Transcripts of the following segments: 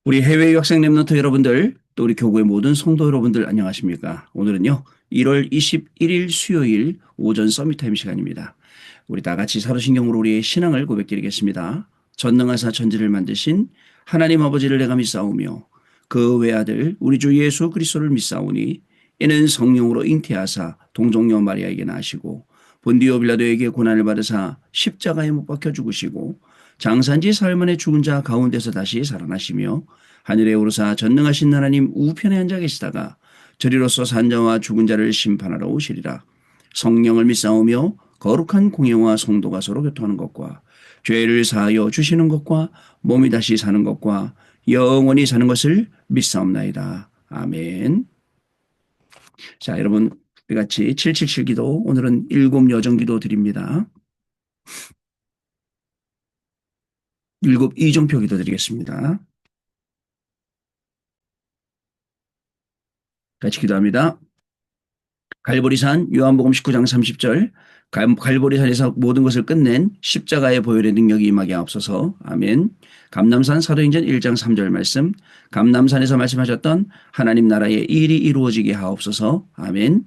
우리 해외 유학생 랩런트 여러분들, 또 우리 교구의 모든 성도 여러분들 안녕하십니까? 오늘은요, 1월 21일 수요일 오전 서밋타임 시간입니다. 우리 다 같이 사도신경으로 우리의 신앙을 고백드리겠습니다. 전능하사 천지를 만드신 하나님 아버지를 내가 믿사오며 그 외아들 우리 주 예수 그리스도를 믿사오니 이는 성령으로 잉태하사 동정녀 마리아에게 나시고 본디오 빌라도에게 고난을 받으사 십자가에 못 박혀 죽으시고 장산지 사흘 만에 죽은 자 가운데서 다시 살아나시며 하늘에 오르사 전능하신 하나님 우편에 앉아 계시다가 저리로서 산자와 죽은 자를 심판하러 오시리라. 성령을 믿사오며 거룩한 공예와 성도가 서로 교통하는 것과 죄를 사하여 주시는 것과 몸이 다시 사는 것과 영원히 사는 것을 믿사옵나이다. 아멘. 자, 여러분 우리 같이 777 기도, 오늘은 일곱 여정 기도 드립니다. 일곱 이종표 기도 드리겠습니다. 같이 기도합니다. 갈보리산 요한복음 19장 30절 갈보리산에서 모든 것을 끝낸 십자가의 보혈의 능력이 임하게 하옵소서. 아멘. 감남산 사도행전 1장 3절 말씀, 감남산에서 말씀하셨던 하나님 나라의 일이 이루어지게 하옵소서. 아멘.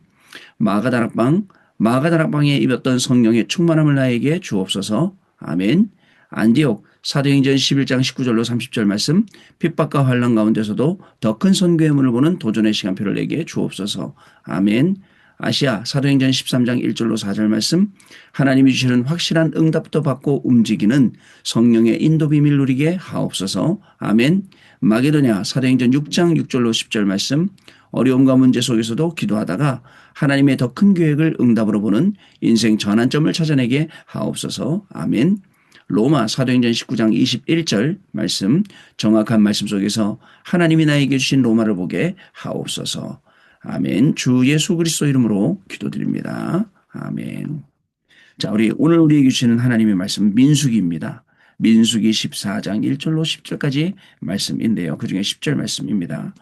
마가다락방에 입었던 성령의 충만함을 나에게 주옵소서. 아멘. 안디옥 사도행전 11장 19절로 30절 말씀, 핍박과 환난 가운데서도 더 큰 선교의 문을 보는 도전의 시간표를 내게 주옵소서. 아멘. 아시아 사도행전 13장 1절로 4절 말씀, 하나님이 주시는 확실한 응답도 받고 움직이는 성령의 인도 비밀 누리게 하옵소서. 아멘. 마게도냐 사도행전 6장 6절로 10절 말씀, 어려움과 문제 속에서도 기도하다가 하나님의 더 큰 계획을 응답으로 보는 인생 전환점을 찾아내게 하옵소서. 아멘. 로마 사도행전 19장 21절 말씀, 정확한 말씀 속에서 하나님이 나에게 주신 로마를 보게 하옵소서. 아멘. 주 예수 그리스도 이름으로 기도드립니다. 아멘. 자, 오늘 우리에게 주시는 하나님의 말씀 민수기입니다. 민수기 14장 1절로 10절까지 말씀인데요. 그중에 10절 말씀입니다.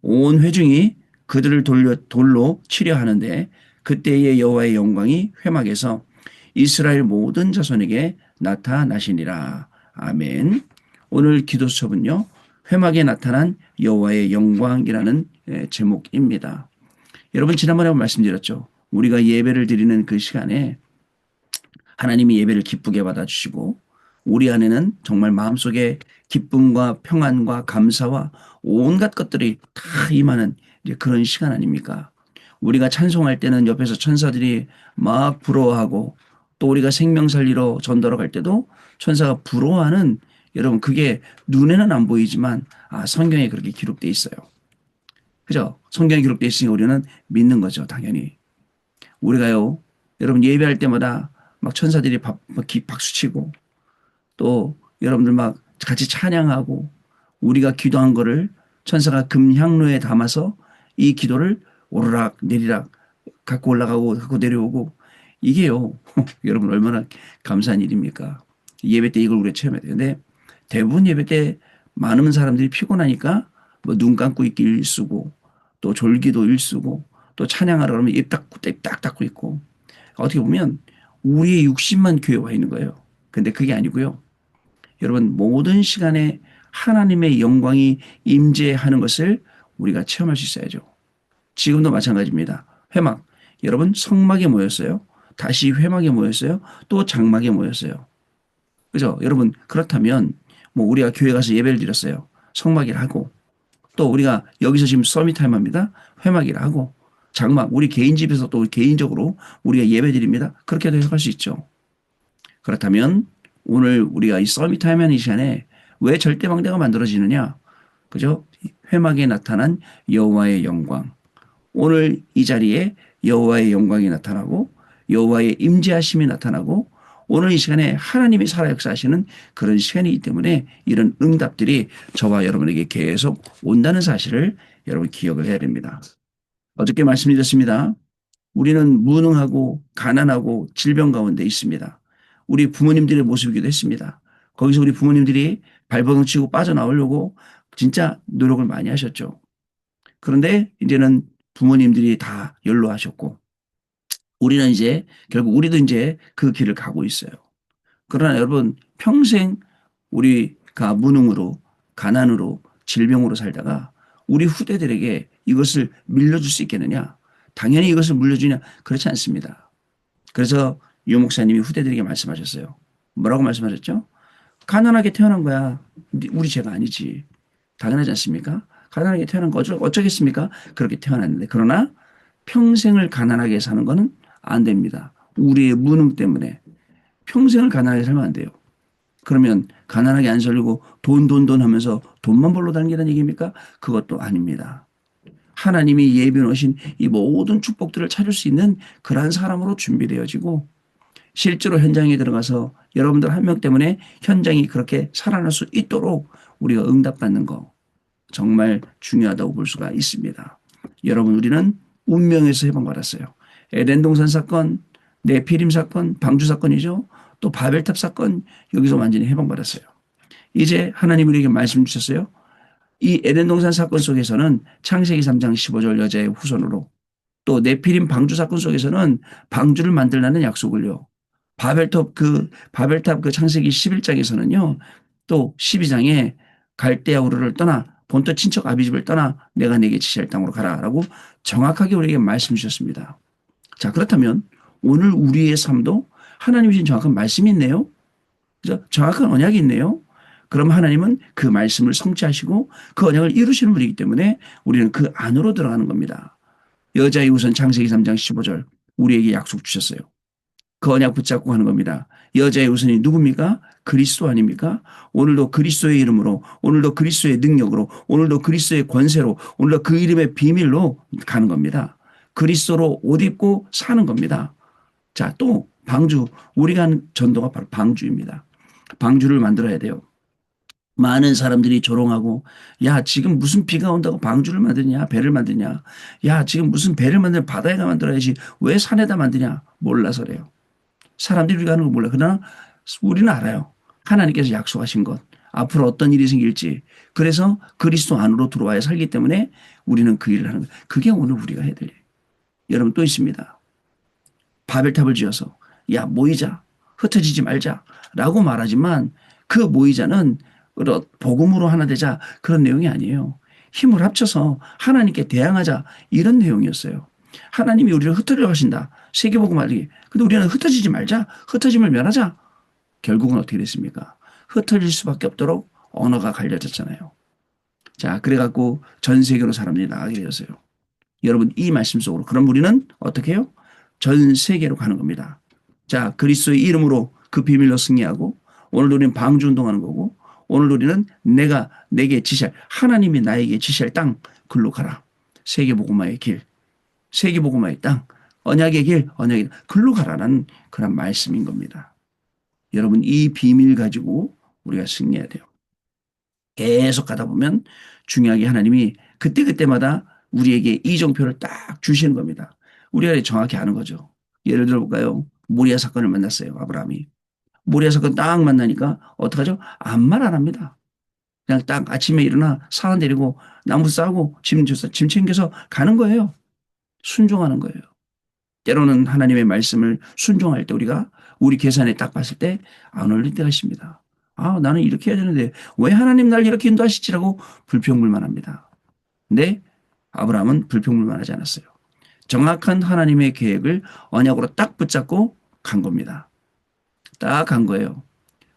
온 회중이 그들을 돌로 치려 하는데 그때의 여호와의 영광이 회막에서 이스라엘 모든 자손에게 나타나시니라. 아멘. 오늘 기도 수첩은요, 회막에 나타난 여호와의 영광이라는 제목입니다. 여러분, 지난번에 말씀드렸죠. 우리가 예배를 드리는 그 시간에 하나님이 예배를 기쁘게 받아주시고 우리 안에는 정말 마음속에 기쁨과 평안과 감사와 온갖 것들이 다 임하는 그런 시간 아닙니까? 우리가 찬송할 때는 옆에서 천사들이 막 부러워하고, 또 우리가 생명 살리러 전도로 갈 때도 천사가 부러워하는, 여러분 그게 눈에는 안 보이지만 성경에 그렇게 기록돼 있어요. 그죠? 성경에 기록돼 있으니 우리는 믿는 거죠, 당연히. 우리가요, 여러분 예배할 때마다 막 천사들이 박수치고, 또 여러분들 막 같이 찬양하고, 우리가 기도한 거를 천사가 금향로에 담아서 이 기도를 오르락 내리락 갖고 올라가고 갖고 내려오고, 이게요 여러분 얼마나 감사한 일입니까? 예배 때 이걸 우리가 체험해야 되는데, 대부분 예배 때 많은 사람들이 피곤하니까 뭐 눈 감고 있기 일쓰고, 또 졸기도 일쓰고, 또 찬양하라 그러면 입 딱 닫고 있고, 어떻게 보면 우리의 육신만 교회에 와 있는 거예요. 근데 그게 아니고요. 여러분 모든 시간에 하나님의 영광이 임재하는 것을 우리가 체험할 수 있어야죠. 지금도 마찬가지입니다. 회막. 여러분 성막에 모였어요. 다시 회막에 모였어요. 또 장막에 모였어요. 그죠? 여러분 그렇다면 뭐 우리가 교회 가서 예배를 드렸어요. 성막이라 하고, 또 우리가 여기서 지금 서밋타임 합니다. 회막이라 하고, 장막 우리 개인 집에서 또 개인적으로 우리가 예배 드립니다. 그렇게도 해석할 수 있죠. 그렇다면 오늘 우리가 이 서밋타임 하는 이 시간에 왜 절대망대가 만들어지느냐? 그죠? 회막에 나타난 여호와의 영광. 오늘 이 자리에 여호와의 영광이 나타나고 여호와의 임재하심이 나타나고, 오늘 이 시간에 하나님이 살아 역사하시는 그런 시간이기 때문에 이런 응답들이 저와 여러분에게 계속 온다는 사실을 여러분 기억을 해야 됩니다. 어저께 말씀드렸습니다. 우리는 무능하고 가난하고 질병 가운데 있습니다. 우리 부모님들의 모습이기도 했습니다. 거기서 우리 부모님들이 발버둥 치고 빠져나오려고 진짜 노력을 많이 하셨죠. 그런데 이제는 부모님들이 다 연로하셨고, 우리는 이제 결국 우리도 이제 그 길을 가고 있어요. 그러나 여러분 평생 우리가 무능으로, 가난으로, 질병으로 살다가 우리 후대들에게 이것을 밀려줄 수 있겠느냐? 당연히 이것을 물려주냐? 그렇지 않습니다. 그래서 유 목사님이 후대들에게 말씀하셨어요. 뭐라고 말씀하셨죠? 가난하게 태어난 거야. 우리 죄가 아니지. 당연하지 않습니까? 가난하게 태어난 거 어쩌겠습니까? 그렇게 태어났는데. 그러나 평생을 가난하게 사는 거는 안 됩니다. 우리의 무능 때문에. 평생을 가난하게 살면 안 돼요. 그러면 가난하게 안 살고 돈 하면서 돈만 벌러 다니는 얘기입니까? 그것도 아닙니다. 하나님이 예비해 놓으신 이 모든 축복들을 찾을 수 있는 그러한 사람으로 준비되어지고 실제로 현장에 들어가서 여러분들 한 명 때문에 현장이 그렇게 살아날 수 있도록 우리가 응답받는 거 정말 중요하다고 볼 수가 있습니다. 여러분 우리는 운명에서 해방받았어요. 에덴 동산 사건, 네피림 사건, 방주 사건이죠. 또 바벨탑 사건 여기서 완전히 해방받았어요. 이제 하나님 우리에게 말씀 주셨어요. 이 에덴 동산 사건 속에서는 창세기 3장 15절 여자의 후손으로 또 네피림 방주 사건 속에서는 방주를 만들라는 약속을요. 바벨탑 그 창세기 11장에서는요. 또 12장에 갈대아 우르를 떠나 본토 친척 아비집을 떠나 내가 내게 지시할 땅으로 가라라고 정확하게 우리에게 말씀 주셨습니다. 자, 그렇다면 오늘 우리의 삶도 하나님이 주신 정확한 말씀이 있네요. 그죠? 정확한 언약이 있네요. 그럼 하나님은 그 말씀을 성취하시고 그 언약을 이루시는 분이기 때문에 우리는 그 안으로 들어가는 겁니다. 여자의 우선 창세기 3장 15절 우리에게 약속 주셨어요. 그 언약 붙잡고 하는 겁니다. 여자의 우선이 누굽니까? 그리스도 아닙니까? 오늘도 그리스도의 이름으로, 오늘도 그리스도의 능력으로, 오늘도 그리스도의 권세로, 오늘도 그 이름의 비밀로 가는 겁니다. 그리스도로 옷 입고 사는 겁니다. 자, 또 방주, 우리가 하는 전도가 바로 방주입니다. 방주를 만들어야 돼요. 많은 사람들이 조롱하고 야 지금 무슨 비가 온다고 방주를 만드냐 배를 만드냐 야 지금 무슨 배를 만들면 바다에다 만들어야지 왜 산에다 만드냐 몰라서 그래요. 사람들이 우리가 하는 거 몰라. 그러나 우리는 알아요. 하나님께서 약속하신 것 앞으로 어떤 일이 생길지 그래서 그리스도 안으로 들어와야 살기 때문에 우리는 그 일을 하는 거예요. 그게 오늘 우리가 해야 될 일. 여러분 또 있습니다. 바벨탑을 지어서 야 모이자 흩어지지 말자라고 말하지만 그 모이자는 복음으로 하나 되자 그런 내용이 아니에요. 힘을 합쳐서 하나님께 대항하자 이런 내용이었어요. 하나님이 우리를 흩어려 가신다. 세계복음 알리기. 근데 우리는 흩어지지 말자. 흩어짐을 면하자. 결국은 어떻게 됐습니까? 흩어질 수밖에 없도록 언어가 갈려졌잖아요. 자, 그래갖고 전 세계로 사람들이 나가게 되었어요. 여러분 이 말씀 속으로 그럼 우리는 어떻게 해요? 전 세계로 가는 겁니다. 자, 그리스도의 이름으로 그 비밀로 승리하고 오늘도 우리는 방주 운동하는 거고 오늘 우리는 내가 내게 지시할 하나님이 나에게 지시할 땅 글로 가라. 세계복음화의 길, 세계복음화의 땅, 언약의 길, 언약의 길, 글로 가라는 그런 말씀인 겁니다. 여러분 이 비밀 가지고 우리가 승리해야 돼요. 계속 가다 보면 중요하게 하나님이 그때그때마다 우리에게 이정표를 딱 주시는 겁니다. 우리가 정확히 아는 거죠. 예를 들어 볼까요? 모리아 사건을 만났어요. 아브라함이. 모리아 사건 딱 만나니까 어떡하죠? 아무 말 안 합니다. 그냥 딱 아침에 일어나 사람 데리고 나무 싸고 짐 챙겨서 가는 거예요. 순종하는 거예요. 때로는 하나님의 말씀을 순종할 때 우리가 우리 계산에 딱 봤을 때 안 올릴 때가 있습니다. 아, 나는 이렇게 해야 되는데 왜 하나님 날 이렇게 인도하시지라고 불평불만합니다. 근데 아브라함은 불평불만하지 않았어요. 정확한 하나님의 계획을 언약으로 딱 붙잡고 간 겁니다. 딱 간 거예요.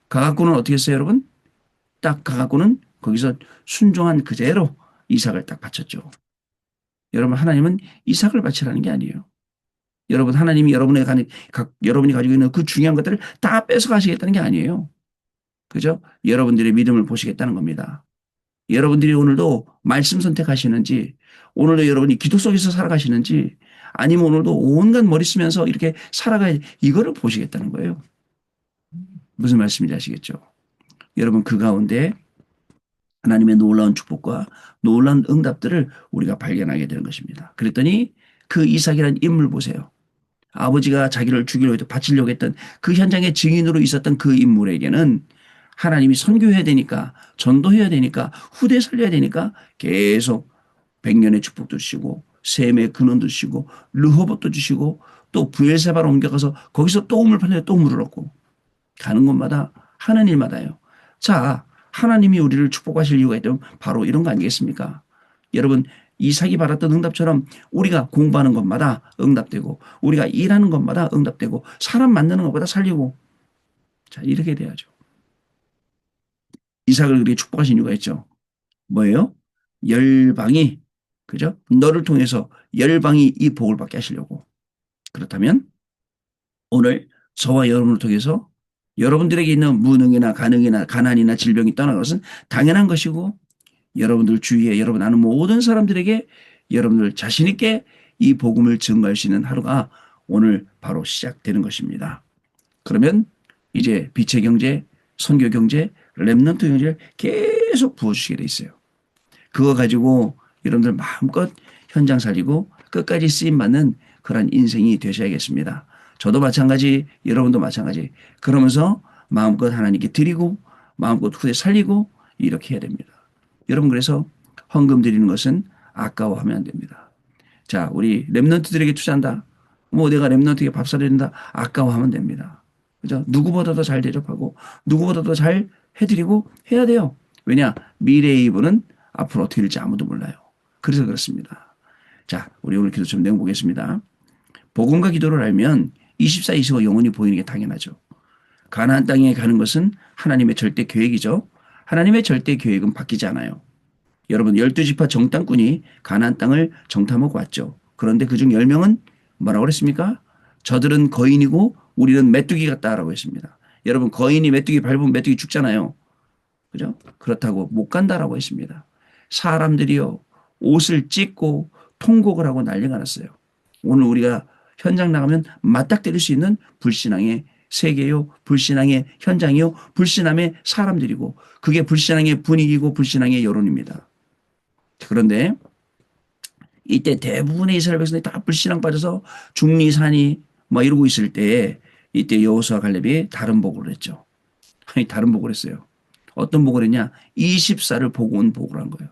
가갖고는 어떻게 했어요, 여러분? 딱 가갖고는 거기서 순종한 그대로 이삭을 딱 바쳤죠. 여러분, 하나님은 이삭을 바치라는 게 아니에요. 여러분, 하나님이 여러분이 가지고 있는 그 중요한 것들을 다 뺏어가시겠다는 게 아니에요. 그죠? 여러분들의 믿음을 보시겠다는 겁니다. 여러분들이 오늘도 말씀 선택하시는지, 오늘도 여러분이 기도 속에서 살아가시는지, 아니면 오늘도 온갖 머리 쓰면서 이렇게 살아가야 이거를 보시겠다는 거예요. 무슨 말씀인지 아시겠죠? 여러분 그 가운데 하나님의 놀라운 축복과 놀라운 응답들을 우리가 발견하게 되는 것입니다. 그랬더니 그 이삭이라는 인물 보세요. 아버지가 자기를 죽이려고 했던 바치려고 했던 그 현장의 증인으로 있었던 그 인물에게는 하나님이 선교해야 되니까 전도해야 되니까 후대 살려야 되니까 계속 백년의 축복도 주시고 셈의 근원도 주시고 르호봇도 주시고 또 부엘세바로 옮겨가서 거기서 또 우물 파는데 또 물을 얻고 가는 곳마다 하는 일마다요. 자, 하나님이 우리를 축복하실 이유가 있다면 바로 이런 거 아니겠습니까? 여러분, 이삭이 받았던 응답처럼 우리가 공부하는 것마다 응답되고 우리가 일하는 것마다 응답되고 사람 만나는 것보다 살리고 자, 이렇게 돼야죠. 이삭을 그렇게 축복하신 이유가 있죠. 뭐예요? 열방이 그죠? 너를 통해서 열방이 이 복을 받게 하시려고. 그렇다면 오늘 저와 여러분을 통해서 여러분들에게 있는 무능이나 가능이나 가난이나 질병이 떠나는 것은 당연한 것이고 여러분들 주위에 여러분 아는 모든 사람들에게 여러분들 자신 있게 이 복음을 증거할 수 있는 하루가 오늘 바로 시작되는 것입니다. 그러면 이제 빛의 경제, 선교 경제, 렘넌트 경제를 계속 부어주시게 돼 있어요. 그거 가지고 여러분들 마음껏 현장 살리고 끝까지 쓰임받는 그런 인생이 되셔야겠습니다. 저도 마찬가지, 여러분도 마찬가지. 그러면서 마음껏 하나님께 드리고 마음껏 후대 살리고 이렇게 해야 됩니다. 여러분 그래서 헌금 드리는 것은 아까워하면 안 됩니다. 자, 우리 렘넌트들에게 투자한다. 뭐 내가 렘넌트에게 밥 사드린다. 아까워하면 됩니다. 그죠? 누구보다도 잘 대접하고 누구보다도 잘 해드리고 해야 돼요. 왜냐? 미래의 이분은 앞으로 어떻게 될지 아무도 몰라요. 그래서 그렇습니다. 자, 우리 오늘 기도처럼 내용 보겠습니다. 복음과 기도를 알면 24, 25 영원히 보이는 게 당연하죠. 가나안 땅에 가는 것은 하나님의 절대 계획이죠. 하나님의 절대 계획은 바뀌지 않아요. 여러분 12지파 정탐꾼이 가나안 땅을 정탐하고 왔죠. 그런데 그중 10명은 뭐라고 그랬습니까? 저들은 거인이고 우리는 메뚜기 같다라고 했습니다. 여러분 거인이 메뚜기 밟으면 메뚜기 죽잖아요. 그죠? 그렇다고 못 간다라고 했습니다. 사람들이요 옷을 찢고 통곡을 하고 난리가 났어요. 오늘 우리가 현장 나가면 맞닥뜨릴 수 있는 불신앙의 세계요, 불신앙의 현장이요, 불신함의 사람들이고 그게 불신앙의 분위기고 불신앙의 여론입니다. 그런데 이때 대부분의 이스라엘 백성들이 다 불신앙 빠져서 중리산이 막 이러고 있을 때 이때 여호수아 갈렙이 다른 복을 했죠. 아니 다른 복을 했어요. 어떤 복을 했냐? 24를 보고 온 복을 한 거예요.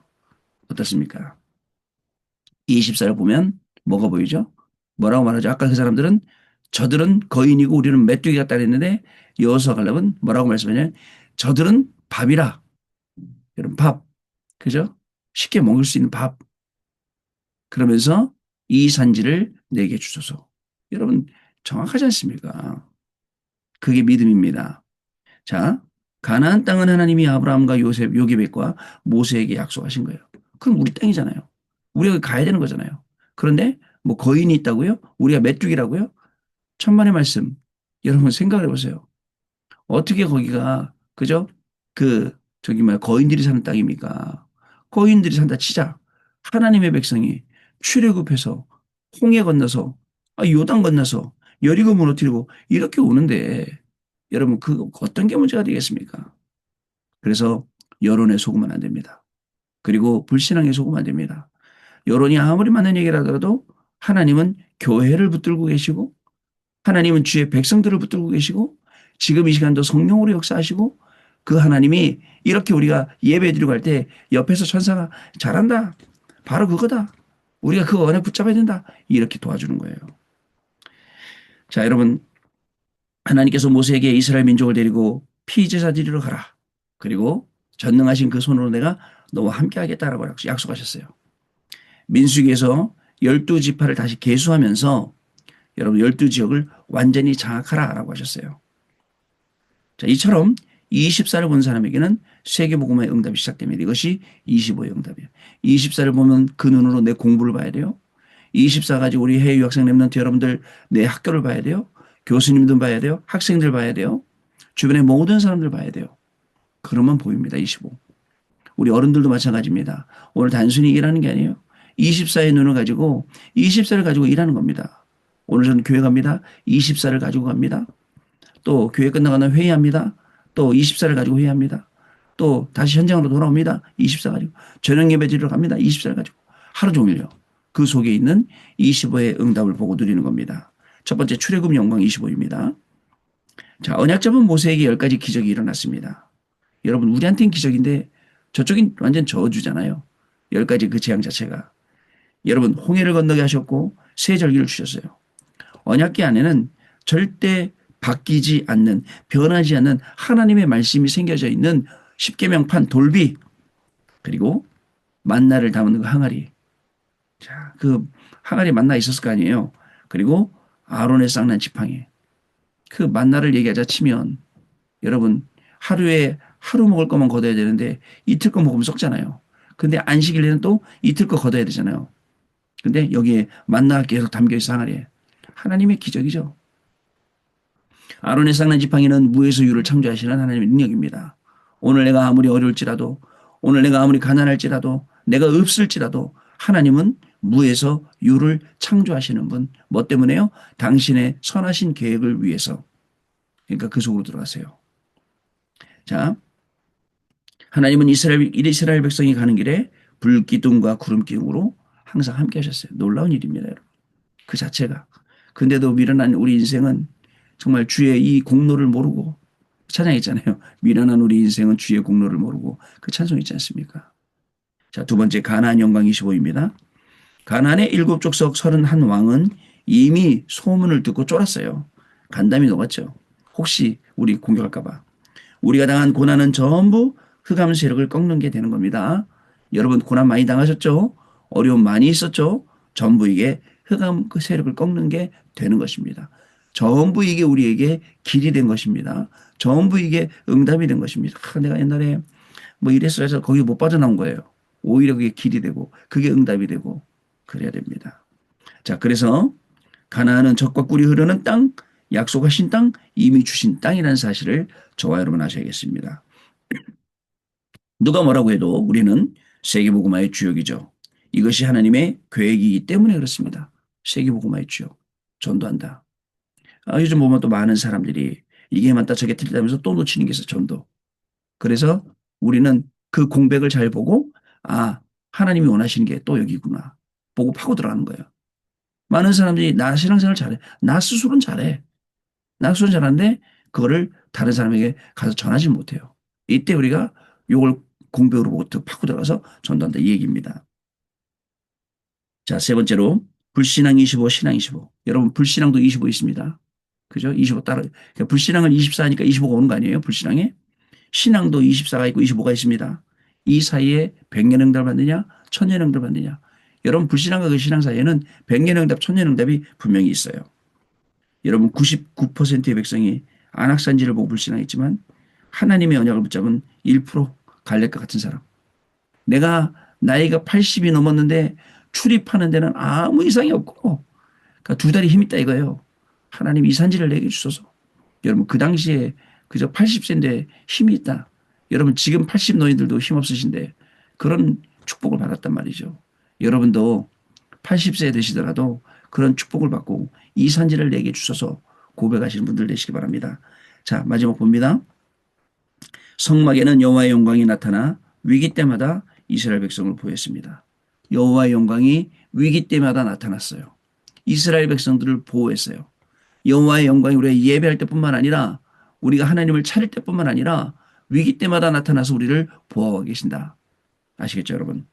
어떻습니까? 24를 보면 뭐가 보이죠? 뭐라고 말하죠? 아까 그 사람들은 저들은 거인이고 우리는 메뚜기 같다 그랬는데 여호수아 갈렙은 뭐라고 말씀하냐면 저들은 밥이라. 여러분 밥. 그죠? 쉽게 먹을 수 있는 밥. 그러면서 이 산지를 내게 주소서. 여러분 정확하지 않습니까? 그게 믿음입니다. 자, 가나안 땅은 하나님이 아브라함과 요셉, 요게벳과 모세에게 약속하신 거예요. 그럼 우리 땅이잖아요. 우리가 가야 되는 거잖아요. 그런데 뭐 거인이 있다고요? 우리가 메뚜기라고요? 천만의 말씀. 여러분 생각을 해보세요. 어떻게 거기가 그죠? 그 저기 뭐야 거인들이 사는 땅입니까? 거인들이 산다 치자. 하나님의 백성이 출애굽해서 홍해 건너서 요단 건너서 여리고 무너뜨리고 이렇게 오는데 여러분 그 어떤 게 문제가 되겠습니까? 그래서 여론에 속으면 안 됩니다. 그리고 불신앙에 속으면 안 됩니다. 여론이 아무리 맞는 얘기를 하더라도 하나님은 교회를 붙들고 계시고 하나님은 주의 백성들을 붙들고 계시고 지금 이 시간도 성령으로 역사하시고 그 하나님이 이렇게 우리가 예배 드리고 할 때 옆에서 천사가 잘한다. 바로 그거다. 우리가 그 언약 붙잡아야 된다. 이렇게 도와주는 거예요. 자, 여러분 하나님께서 모세에게 이스라엘 민족을 데리고 피제사 드리러 가라. 그리고 전능하신 그 손으로 내가 너와 함께 하겠다라고 약속하셨어요. 민수기에서 12지파를 다시 계수하면서 여러분 12지역을 완전히 장악하라라고 하셨어요. 자, 이처럼 24를 본 사람에게는 세계복음의 응답이 시작됩니다. 이것이 25의 응답이에요. 24를 보면 그 눈으로 내 공부를 봐야 돼요. 24 가지고 우리 해외 유학생 랩런트 여러분들 내 학교를 봐야 돼요. 교수님들 봐야 돼요. 학생들 봐야 돼요. 주변의 모든 사람들 봐야 돼요. 그러면 보입니다. 25. 우리 어른들도 마찬가지입니다. 오늘 단순히 일하는 게 아니에요. 24의 눈을 가지고 24를 가지고 일하는 겁니다. 오늘 저는 교회 갑니다. 24를 가지고 갑니다. 또 교회 끝나가는 회의합니다. 또 24를 가지고 회의합니다. 또 다시 현장으로 돌아옵니다. 24 가지고. 저녁 예배 드리러 갑니다. 24를 가지고. 하루 종일요. 그 속에 있는 25의 응답을 보고 누리는 겁니다. 첫 번째 출애굽 영광 25입니다. 자, 언약 잡은 모세에게 10가지 기적이 일어났습니다. 여러분 우리한테는 기적인데 저쪽인 완전 저주잖아요. 10가지 그 재앙 자체가. 여러분 홍해를 건너게 하셨고 새 절기를 주셨어요. 언약궤 안에는 절대 바뀌지 않는 변하지 않는 하나님의 말씀이 생겨져 있는 십계명판 돌비, 그리고 만나를 담은 그 항아리. 자, 그 항아리 만나 있었을 거 아니에요. 그리고 아론의 쌍난 지팡이. 그 만나를 얘기하자 치면 여러분 하루에 하루 먹을 것만 걷어야 되는데 이틀 거 먹으면 썩잖아요. 근데 안식일에는 또 이틀 거 걷어야 되잖아요. 근데 여기에 만나가 계속 담겨 있어 항아리에. 하나님의 기적이죠. 아론의 쌍난 지팡이는 무에서 유를 창조하시는 하나님의 능력입니다. 오늘 내가 아무리 어려울지라도, 오늘 내가 아무리 가난할지라도, 내가 없을지라도 하나님은 무에서 유를 창조하시는 분. 뭐 때문에요? 당신의 선하신 계획을 위해서. 그러니까 그 속으로 들어가세요. 자, 하나님은 이스라엘 백성이 가는 길에 불기둥과 구름 기둥으로 항상 함께 하셨어요. 놀라운 일입니다, 여러분. 그 자체가. 근데도 미련한 우리 인생은 정말 주의 이 공로를 모르고 찬양 있잖아요. 미련한 우리 인생은 주의 공로를 모르고 그 찬송 있지 않습니까? 자, 두 번째 가나안 영광 25입니다. 가나안의 일곱 족속 31왕은 이미 소문을 듣고 쫄았어요. 간담이 녹았죠. 혹시 우리 공격할까 봐. 우리가 당한 고난은 전부 흑암 세력을 꺾는 게 되는 겁니다. 여러분 고난 많이 당하셨죠? 어려움 많이 있었죠? 전부 이게 흑암 그 세력을 꺾는 게 되는 것입니다. 전부 이게 우리에게 길이 된 것입니다. 전부 이게 응답이 된 것입니다. 내가 옛날에 뭐 이랬어 해서 거기 못 빠져나온 거예요. 오히려 그게 길이 되고 그게 응답이 되고 그래야 됩니다. 자, 그래서 가나안은 젖과 꿀이 흐르는 땅, 약속하신 땅, 이미 주신 땅이라는 사실을 저와 여러분 아셔야겠습니다. 누가 뭐라고 해도 우리는 세계복음화의 주역이죠. 이것이 하나님의 계획이기 때문에 그렇습니다. 세계복음화의 주역. 전도한다. 요즘 보면 또 많은 사람들이 이게 맞다 저게 틀리다면서 또 놓치는 게 있어, 전도. 그래서 우리는 그 공백을 잘 보고 하나님이 원하시는 게 또 여기구나. 보고 파고 들어가는 거예요. 많은 사람들이 나 신앙생활 잘해. 나 스스로는 잘해. 나 스스로는 잘하는데 그거를 다른 사람에게 가서 전하지 못해요. 이때 우리가 이걸 공백으로 보고 파고 들어가서 전도한다 이 얘기입니다. 자, 세 번째로 불신앙 25, 신앙 25. 여러분 불신앙도 25 있습니다. 그죠? 25 따라. 그러니까 불신앙을 24 하니까 25가 오는 거 아니에요? 불신앙에. 신앙도 24가 있고 25가 있습니다. 이 사이에 백년응답을 받느냐, 천년응답을 받느냐. 여러분 불신앙과 그 신앙 사이에는 백년응답, 천년응답이 분명히 있어요. 여러분 99%의 백성이 안악산지를 보고 불신앙했지만 하나님의 언약을 붙잡은 1% 갈렙과 같은 사람. 내가 나이가 80이 넘었는데 출입하는 데는 아무 이상이 없고 그러니까 두 다리 힘 있다 이거예요. 하나님 이 산지를 내게 주소서. 여러분 그 당시에 그저 80세인데 힘이 있다. 여러분 지금 80 노인들도 힘 없으신데 그런 축복을 받았단 말이죠. 여러분도 80세 되시더라도 그런 축복을 받고 이 산지를 내게 주셔서 고백하시는 분들 되시기 바랍니다. 자, 마지막 봅니다. 성막에는 여호와의 영광이 나타나 위기 때마다 이스라엘 백성을 보였습니다. 여호와의 영광이 위기 때마다 나타났어요. 이스라엘 백성들을 보호했어요. 여호와의 영광이 우리가 예배할 때뿐만 아니라 우리가 하나님을 차릴 때뿐만 아니라 위기 때마다 나타나서 우리를 보호하고 계신다. 아시겠죠, 여러분?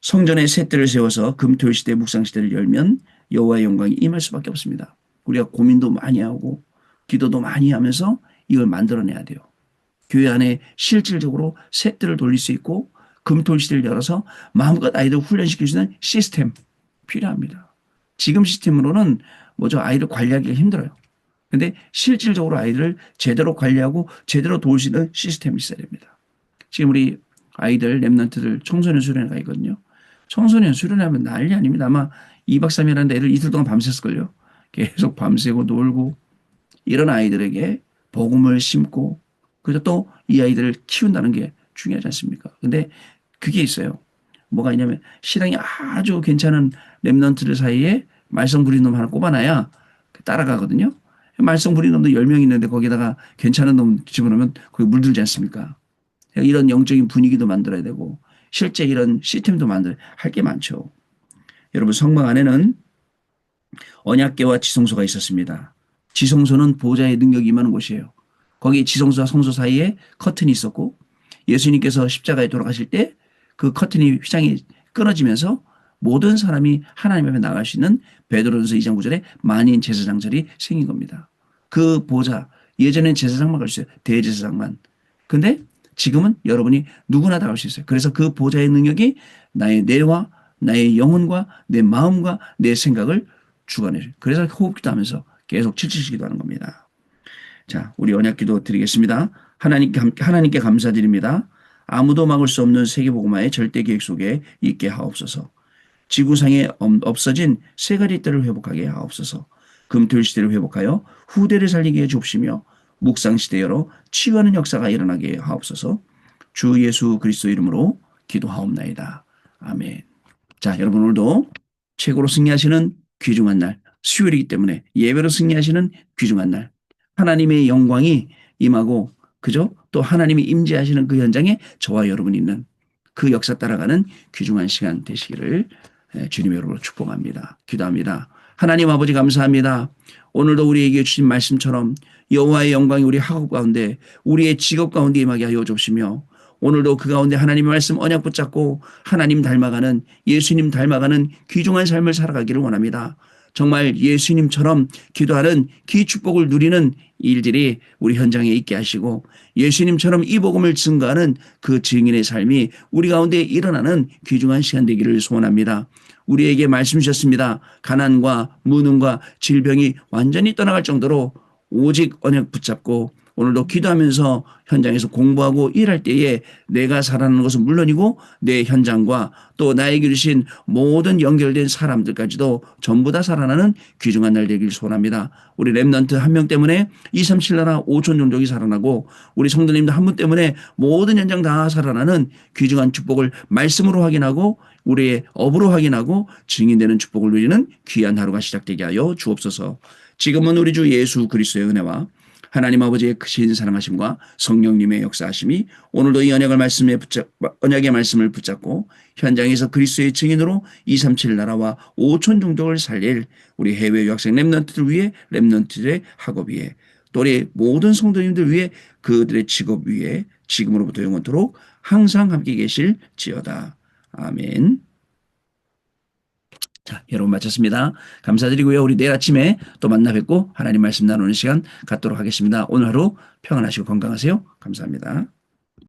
성전에 셋들을 세워서 금토일 시대 묵상 시대를 열면 여호와의 영광이 임할 수밖에 없습니다. 우리가 고민도 많이 하고 기도도 많이 하면서 이걸 만들어내야 돼요. 교회 안에 실질적으로 셋들을 돌릴 수 있고 금토일 시대를 열어서 마음껏 아이들 훈련시킬 수 있는 시스템 필요합니다. 지금 시스템으로는 뭐죠? 아이를 관리하기가 힘들어요. 근데 실질적으로 아이들을 제대로 관리하고 제대로 도울 수 있는 시스템이 있어야 됩니다. 지금 우리 아이들 랩런트들 청소년 수련회 가 있거든요. 청소년 수련회하면 난리 아닙니다. 아마 2박 3일 하는데 애들 이틀 동안 밤샜을걸요. 계속 밤새고 놀고 이런 아이들에게 복음을 심고 그래서 또 이 아이들을 키운다는 게 중요하지 않습니까? 근데 그게 있어요. 뭐가 있냐면 신앙이 아주 괜찮은 랩런트들 사이에 말썽 부리는 놈 하나 꼽아놔야 따라가거든요. 말썽 부리는 놈도 10명 있는데 거기다가 괜찮은 놈 집어넣으면 거기 물들지 않습니까? 이런 영적인 분위기도 만들어야 되고 실제 이런 시스템도 할 게 많죠. 여러분 성막 안에는 언약궤와 지성소가 있었습니다. 지성소는 보좌의 능력이 임하는 곳이에요. 거기 지성소와 성소 사이에 커튼이 있었고 예수님께서 십자가에 돌아가실 때 그 커튼이 휘장이 끊어지면서 모든 사람이 하나님 앞에 나갈 수 있는 베드로전서 2장 9절에 만인 제사장절이 생긴 겁니다. 그 보좌 예전엔 제사장만 갈 수 있어요. 대제사장만. 근데 지금은 여러분이 누구나 다 할 수 있어요. 그래서 그 보좌의 능력이 나의 뇌와 나의 영혼과 내 마음과 내 생각을 주관해줘요. 그래서 호흡기도 하면서 계속 칠칠기도 하는 겁니다. 자, 우리 언약기도 드리겠습니다. 하나님께 감사드립니다. 아무도 막을 수 없는 세계복음화의 절대 계획 속에 있게 하옵소서. 지구상에 없어진 세 가지 때를 회복하게 하옵소서. 금토일 시대를 회복하여 후대를 살리게 해 주옵시며 묵상 시대여로 치유하는 역사가 일어나게 하옵소서. 주 예수 그리스도 이름으로 기도하옵나이다. 아멘. 자, 여러분 오늘도 최고로 승리하시는 귀중한 날, 수요일이기 때문에 예배로 승리하시는 귀중한 날, 하나님의 영광이 임하고 그죠? 또 하나님이 임재하시는 그 현장에 저와 여러분이 있는 그 역사 따라가는 귀중한 시간 되시기를 주님의 이름으로 축복합니다. 기도합니다. 하나님 아버지 감사합니다. 오늘도 우리에게 주신 말씀처럼 여호와의 영광이 우리 학업 가운데 우리의 직업 가운데 임하게 하여 주옵시며 오늘도 그 가운데 하나님의 말씀 언약 붙잡고 하나님 닮아가는 예수님 닮아가는 귀중한 삶을 살아가기를 원합니다. 정말 예수님처럼 기도하는 기 축복을 누리는 일들이 우리 현장에 있게 하시고 예수님처럼 이 복음을 증거하는 그 증인의 삶이 우리 가운데 일어나는 귀중한 시간 되기를 소원합니다. 우리에게 말씀 주셨습니다. 가난과 무능과 질병이 완전히 떠나갈 정도로 오직 언약 붙잡고 오늘도 기도하면서 현장에서 공부하고 일할 때에 내가 살아나는 것은 물론이고 내 현장과 또 나에게 주신 모든 연결된 사람들까지도 전부 다 살아나는 귀중한 날 되길 소원합니다. 우리 렘넌트 한 명 때문에 237 나라 5천 종족이 살아나고 우리 성도님들 한 분 때문에 모든 현장 다 살아나는 귀중한 축복을 말씀으로 확인하고 우리의 업으로 확인하고 증인되는 축복을 누리는 귀한 하루가 시작되게 하여 주옵소서. 지금은 우리 주 예수 그리스도의 은혜와 하나님 아버지의 크신 사랑하심과 성령님의 역사하심이 오늘도 이 언약의 말씀을 붙잡고 현장에서 그리스도의 증인으로 237 나라와 5천 종족을 살릴 우리 해외 유학생 렘넌트들 위해 렘넌트들의 학업 위에 또 우리 모든 성도님들 위해 그들의 직업 위에 지금으로부터 영원토록 항상 함께 계실지어다. 아멘. 자, 여러분 마쳤습니다. 감사드리고요. 우리 내일 아침에 또 만나 뵙고 하나님 말씀 나누는 시간 갖도록 하겠습니다. 오늘 하루 평안하시고 건강하세요. 감사합니다.